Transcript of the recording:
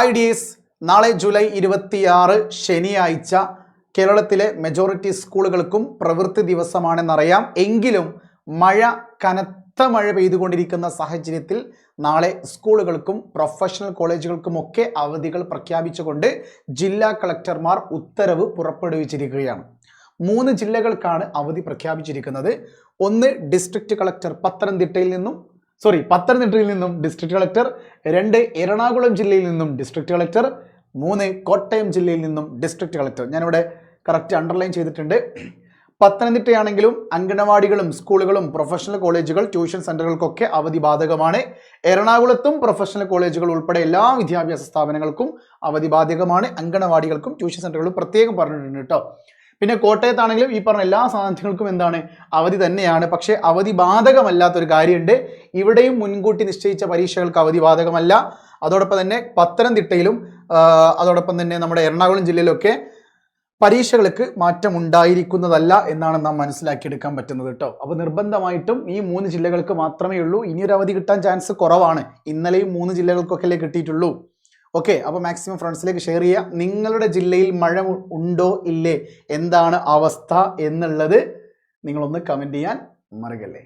Ideas നാളെ July 26 ശനിയാഴ്ച കേരളത്തിലെ മെജോറിറ്റി സ്കൂളുകൾക്കും പ്രവൃത്തി ദിവസമാണെന്നറിയാം. എങ്കിലും കനത്ത മഴ പെയ്തുകൊണ്ടിരിക്കുന്ന സാഹചര്യത്തിൽ നാളെ സ്കൂളുകൾക്കും പ്രൊഫഷണൽ കോളേജുകൾക്കുമൊക്കെ അവധികൾ പ്രഖ്യാപിച്ചുകൊണ്ട് ജില്ലാ കളക്ടർമാർ ഉത്തരവ് പുറപ്പെടുവിച്ചിരിക്കുകയാണ്. 3 ജില്ലകൾക്കാണ് അവധി പ്രഖ്യാപിച്ചിരിക്കുന്നത്. ഒന്ന് ഡിസ്ട്രിക്ട് കളക്ടർ പത്തനംതിട്ടയിൽ നിന്നും ഡിസ്ട്രിക്ട് കളക്ടർ, 2 എറണാകുളം ജില്ലയിൽ നിന്നും ഡിസ്ട്രിക്ട് കളക്ടർ, 3 കോട്ടയം ജില്ലയിൽ നിന്നും ഡിസ്ട്രിക്ട് കളക്ടർ. ഞാനിവിടെ കറക്റ്റ് അണ്ടർലൈൻ ചെയ്തിട്ടുണ്ട്. പത്തനംതിട്ടയാണെങ്കിലും അംഗനവാടികളും സ്കൂളുകളും പ്രൊഫഷണൽ കോളേജുകൾ ട്യൂഷൻ സെന്ററുകൾക്കൊക്കെ അവധി ബാധകമാണ്. എറണാകുളത്തും പ്രൊഫഷണൽ കോളേജുകൾ ഉൾപ്പെടെ എല്ലാ വിദ്യാഭ്യാസ സ്ഥാപനങ്ങൾക്കും അവധി ബാധകമാണ്. അംഗനവാടികൾക്കും ട്യൂഷൻ സെന്ററുകളും പ്രത്യേകം പറഞ്ഞിട്ടുണ്ട് കേട്ടോ. പിന്നെ കോട്ടയത്താണെങ്കിലും ഈ പറഞ്ഞ എല്ലാ സാധനങ്ങൾക്കും എന്താണ് അവധി തന്നെയാണ്. പക്ഷേ അവധി ബാധകമല്ലാത്തൊരു കാര്യമുണ്ട്. ഇവിടെയും മുൻകൂട്ടി നിശ്ചയിച്ച പരീക്ഷകൾക്ക് അവധി ബാധകമല്ല. അതോടൊപ്പം തന്നെ പത്തനംതിട്ടയിലും അതോടൊപ്പം തന്നെ നമ്മുടെ എറണാകുളം ജില്ലയിലൊക്കെ പരീക്ഷകൾക്ക് മാറ്റം ഉണ്ടായിരിക്കുന്നതല്ല എന്നാണ് നാം മനസ്സിലാക്കിയെടുക്കാൻ പറ്റുന്നത് കേട്ടോ. അപ്പോൾ നിർബന്ധമായിട്ടും ഈ 3 ജില്ലകൾക്ക് മാത്രമേ ഉള്ളൂ. ഇനിയൊരു അവധി കിട്ടാൻ ചാൻസ് കുറവാണ്. ഇന്നലെയും 3 ജില്ലകൾക്കൊക്കെ കിട്ടിയിട്ടുള്ളൂ. ഓക്കെ, അപ്പോൾ മാക്സിമം ഫ്രണ്ട്സിലേക്ക് ഷെയർ ചെയ്യുക. നിങ്ങളുടെ ജില്ലയിൽ മഴ ഉണ്ടോ ഇല്ലേ, എന്താണ് അവസ്ഥ എന്നുള്ളത് നിങ്ങളൊന്ന് കമൻറ്റ് ചെയ്യാൻ മറക്കല്ലേ.